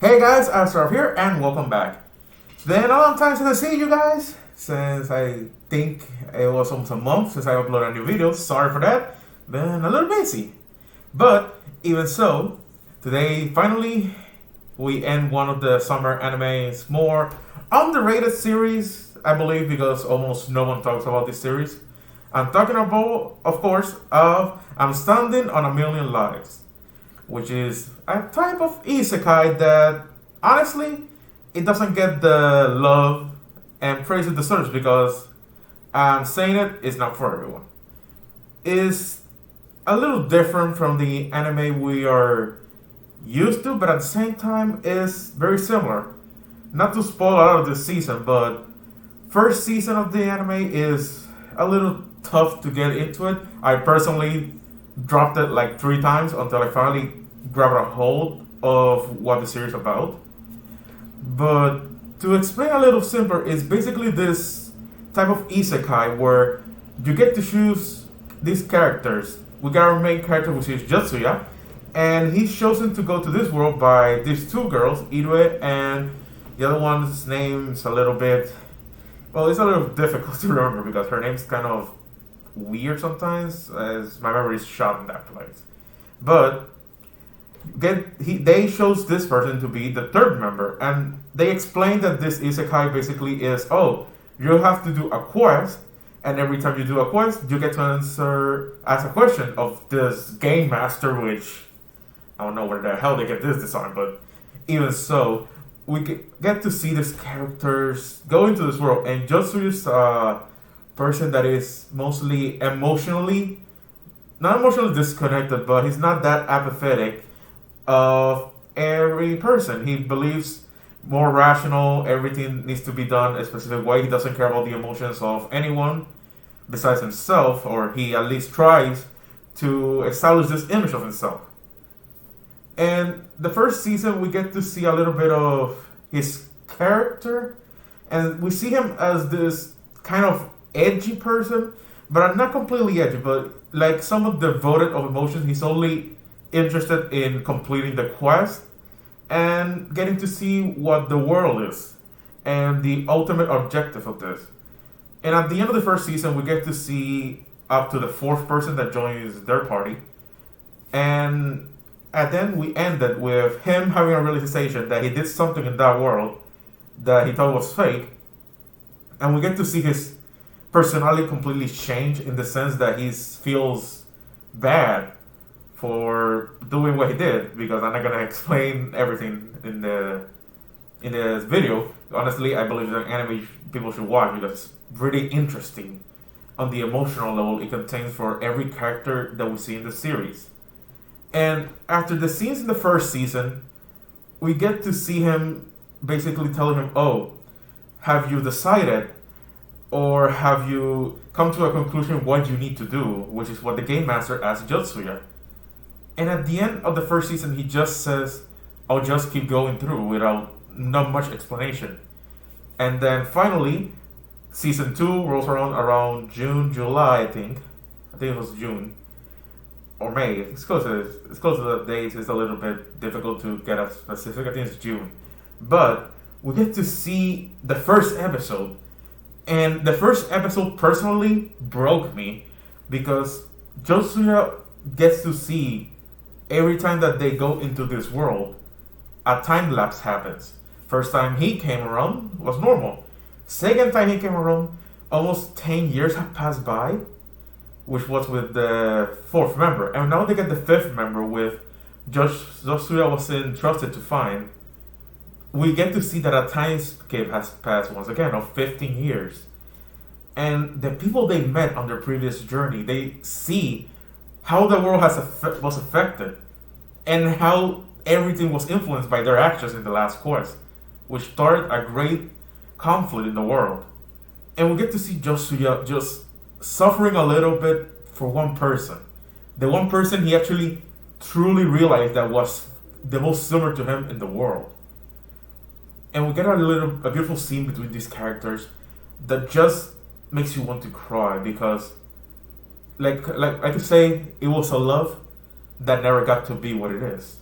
Hey guys, Ashraf here, and welcome back. It's been a long time since I see you guys, since I think it was almost a month since I uploaded a new video. Sorry for that, been a little busy. But even so, today finally we end one of the summer anime's more underrated series, I believe, because almost no one talks about this series. I'm talking about, of course, of I'm Standing on a Million Lives, which is a type of isekai that, honestly, it doesn't get the love and praise it deserves because I'm saying it's not for everyone. It's a little different from the anime we are used to, but at the same time, is very similar. Not to spoil out of this season, but first season of the anime is a little tough to get into it. I personally dropped it like 3 times until I finally grabbed a hold of what the series is about. But to explain a little simpler, it's basically this type of isekai where you get to choose these characters. We got our main character, which is Jutsuya, and he's chosen to go to this world by these 2 girls, Irue, and the other one's name's a little bit, well, it's a little difficult to remember because her name's kind of weird sometimes, as my memory is shot in that place. But they chose this person to be the 3rd member, and they explain that this isekai basically is, you have to do a quest, and every time you do a quest, you get to ask a question of this game master, which I don't know where the hell they get this design, but even so, we get to see these characters go into this world, and Jotsu's person that is mostly not emotionally disconnected, but he's not that apathetic of every person. He believes more rational, everything needs to be done a specific way. He doesn't care about the emotions of anyone besides himself, or he at least tries to establish this image of himself. And the first season, we get to see a little bit of his character, and we see him as this kind of edgy person, but not completely edgy, but like somewhat devoted of emotions. He's only interested in completing the quest and getting to see what the world is and the ultimate objective of this. And at the end of the first season, we get to see up to the 4th person that joins their party. And then we ended with him having a realization that he did something in that world that he thought was fake. And we get to see his personality completely change in the sense that he feels bad for doing what he did, because I'm not gonna explain everything in this video. Honestly, I believe that anime people should watch because it's really interesting on the emotional level it contains for every character that we see in the series. And after the scenes in the first season, we get to see him basically telling him, have you decided, or have you come to a conclusion what you need to do, which is what the game master asked Jutsuya. And at the end of the first season, he just says, I'll just keep going through without not much explanation. And then finally, season 2 rolls around June, July, I think it was June or May. It's close to the dates. It's a little bit difficult to get a specific. I think it's June. But we get to see the first episode. And the first episode personally broke me because Jotsuya gets to see every time that they go into this world, a time lapse happens. First time he came around was normal. Second time he came around, almost 10 years have passed by, which was with the 4th member. And now they get the 5th member with Jotsuya was entrusted to find. We get to see that a time skip has passed once again of 15 years. And the people they met on their previous journey, they see how the world was affected and how everything was influenced by their actions in the last quest, which started a great conflict in the world. And we get to see Jotsuya just suffering a little bit for one person. The one person he actually truly realized that was the most similar to him in the world. And we get a beautiful scene between these characters that just makes you want to cry because, like I could say, it was a love that never got to be what it is.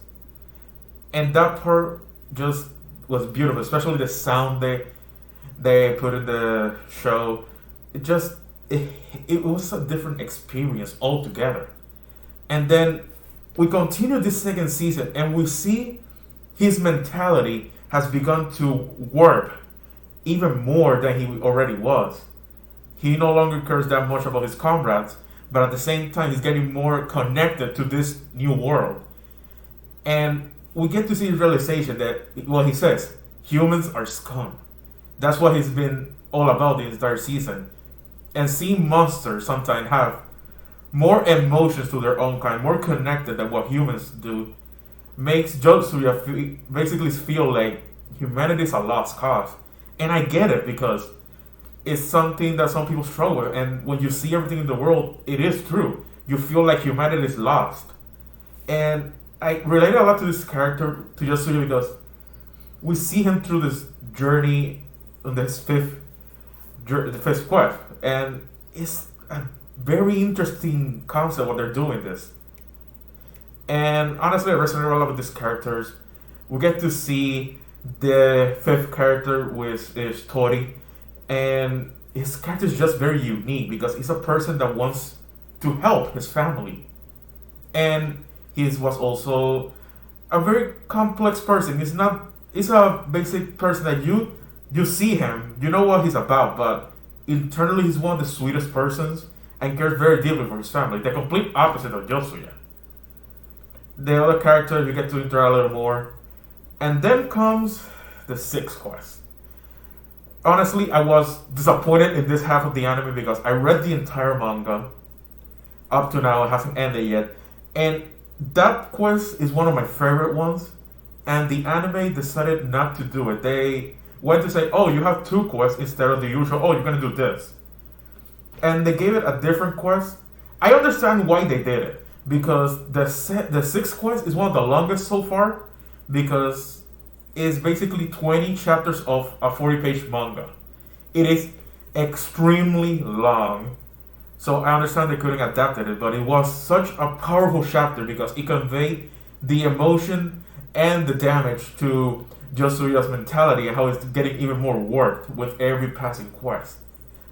And that part just was beautiful, especially the sound they put in the show. It just it, it was a different experience altogether. And then we continue this second season, and we see his mentality has begun to warp even more than he already was. He no longer cares that much about his comrades, but at the same time, he's getting more connected to this new world. And we get to see his realization that, well, he says, humans are scum. That's what he's been all about the entire season. And seeing monsters sometimes have more emotions to their own kind, more connected than what humans do, makes Jotsuya basically feel like humanity is a lost cause. And I get it because it's something that some people struggle with. And when you see everything in the world, it is true. You feel like humanity is lost. And I relate a lot to this character, to Jotsuya, because we see him through this journey on this the fifth quest. And it's a very interesting concept what they're doing this. And honestly, I resonate a lot with these characters. We get to see the fifth character, which is Tori, and his character is just very unique because he's a person that wants to help his family, and he was also a very complex person. He's a basic person that you see him, you know what he's about, but internally he's one of the sweetest persons and cares very deeply for his family. The complete opposite of Jotsuya. The other characters you get to interact a little more. And then comes the sixth quest. Honestly, I was disappointed in this half of the anime because I read the entire manga. Up to now, it hasn't ended yet. And that quest is one of my favorite ones. And the anime decided not to do it. They went to say, oh, you have two quests instead of the usual, oh, you're going to do this. And they gave it a different quest. I understand why they did it. Because the sixth quest is one of the longest so far. Because it's basically 20 chapters of a 40-page manga. It is extremely long. So I understand they couldn't adapt it, but it was such a powerful chapter because it conveyed the emotion and the damage to Jotsuya's mentality and how it's getting even more warped with every passing quest.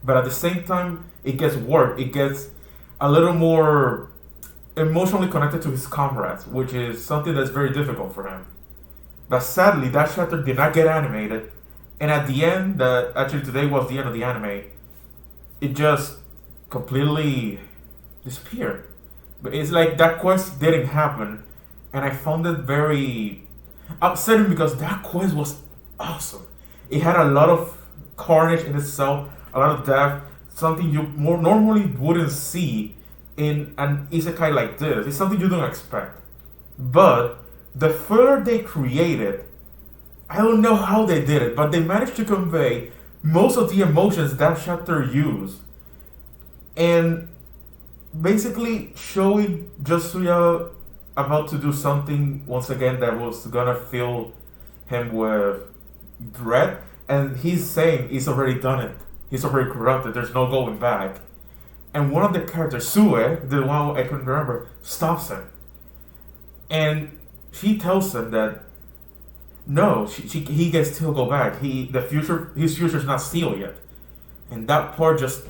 But at the same time, it gets warped. It gets a little more emotionally connected to his comrades, which is something that's very difficult for him. But sadly, that chapter did not get animated, and at the end, that actually today was the end of the anime, it just completely disappeared. But it's like that quest didn't happen, and I found it very upsetting because that quest was awesome. It had a lot of carnage in itself, a lot of death, something you more normally wouldn't see in an isekai like this. It's something you don't expect. But the filler they created, I don't know how they did it, but they managed to convey most of the emotions that chapter used. And basically showing Jotsuya about to do something once again that was gonna fill him with dread. And he's saying he's already done it. He's already corrupted. There's no going back. And one of the characters, Sue, the one I couldn't remember, stops him. And she tells him that no, he can still go back. His future's not sealed yet. And that part just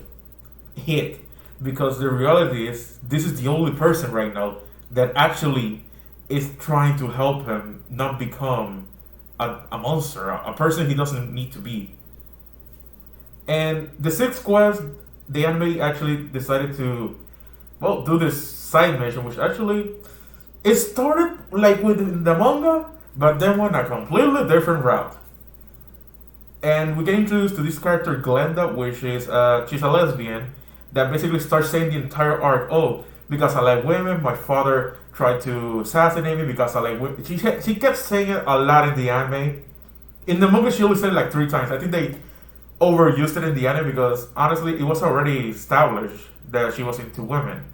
hit because the reality is this is the only person right now that actually is trying to help him not become a monster, a person he doesn't need to be. And the sixth quest, the anime actually decided to, well, do this side mission, which actually it started like within the manga, but then went a completely different route. And we get introduced to this character Glenda, which is she's a lesbian that basically starts saying the entire arc. Oh, because I like women, my father tried to assassinate me because I like women. She kept saying it a lot in the anime. In the manga, she only said it like 3 times. I think they overused it in the anime because honestly, it was already established that she was into women.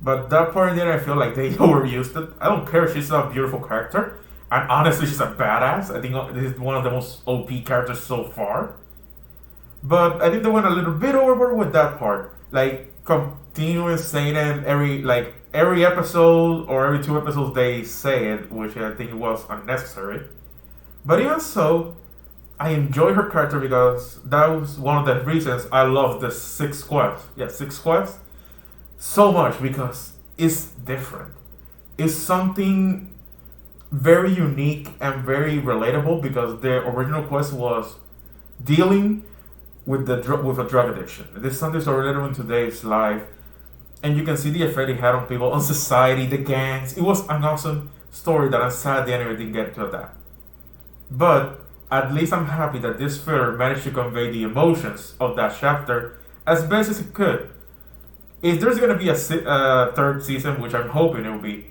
But that part there, I feel like they overused it. I don't care. She's a beautiful character. And honestly, she's a badass. I think this is one of the most OP characters so far. But I think they went a little bit overboard with that part. Like, continuing saying it every episode or every 2 episodes they say it, which I think was unnecessary. But even so, I enjoy her character because that was one of the reasons I love the Six Quest. Yeah, Six Quest so much because it's different. It's something very unique and very relatable because the original quest was dealing with with a drug addiction. This is something so relatable in today's life, and you can see the effect it had on people, on society, the gangs. It was an awesome story that I'm sad the anime didn't get to that. But at least I'm happy that this filler managed to convey the emotions of that chapter as best as it could. If there's gonna be a third season, which I'm hoping it will be,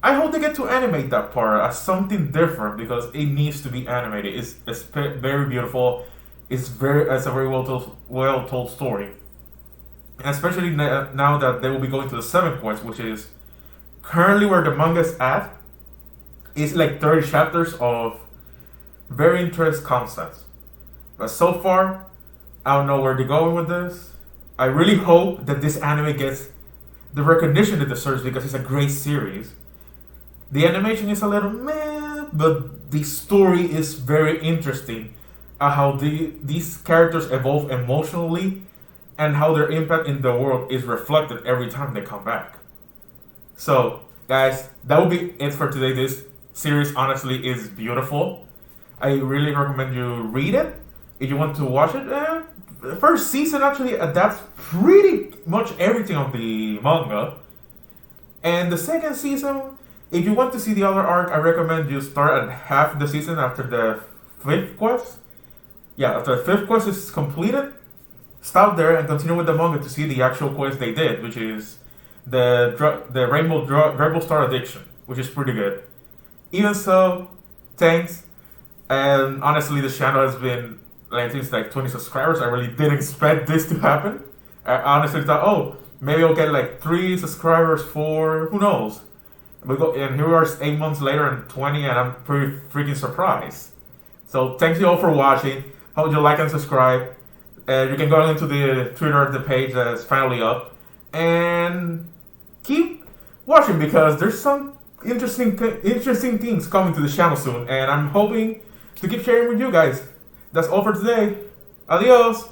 I hope they get to animate that part as something different because it needs to be animated. It's very beautiful. It's a very well told story, and especially now that they will be going to the seventh quest, which is currently where the manga's at. It's like 30 chapters of very interesting concepts. But so far, I don't know where they're going with this. I really hope that this anime gets the recognition it deserves because it's a great series. The animation is a little meh, but the story is very interesting. How these characters evolve emotionally and how their impact in the world is reflected every time they come back. So, guys, that will be it for today. This series honestly is beautiful. I really recommend you read it if you want to watch it. The first season actually adapts pretty much everything of the manga, and the second season, if you want to see the other arc, I recommend you start at half the season after the fifth quest. Yeah, after the fifth quest is completed, stop there and continue with the manga to see the actual quest they did, which is the Rainbow Star Addiction, which is pretty good. Even so, thanks. And honestly, this channel has been like, it's like 20 subscribers. I really didn't expect this to happen. I honestly thought, oh, maybe I'll get like 3 subscribers for who knows. And here we are 8 months later and 20, and I'm pretty freaking surprised. So thanks you all for watching. Hope you like and subscribe. You can go into the Twitter, the page that's finally up, and keep watching because there's some interesting things coming to the channel soon, and I'm hoping to keep sharing with you guys. That's all for today. Adios.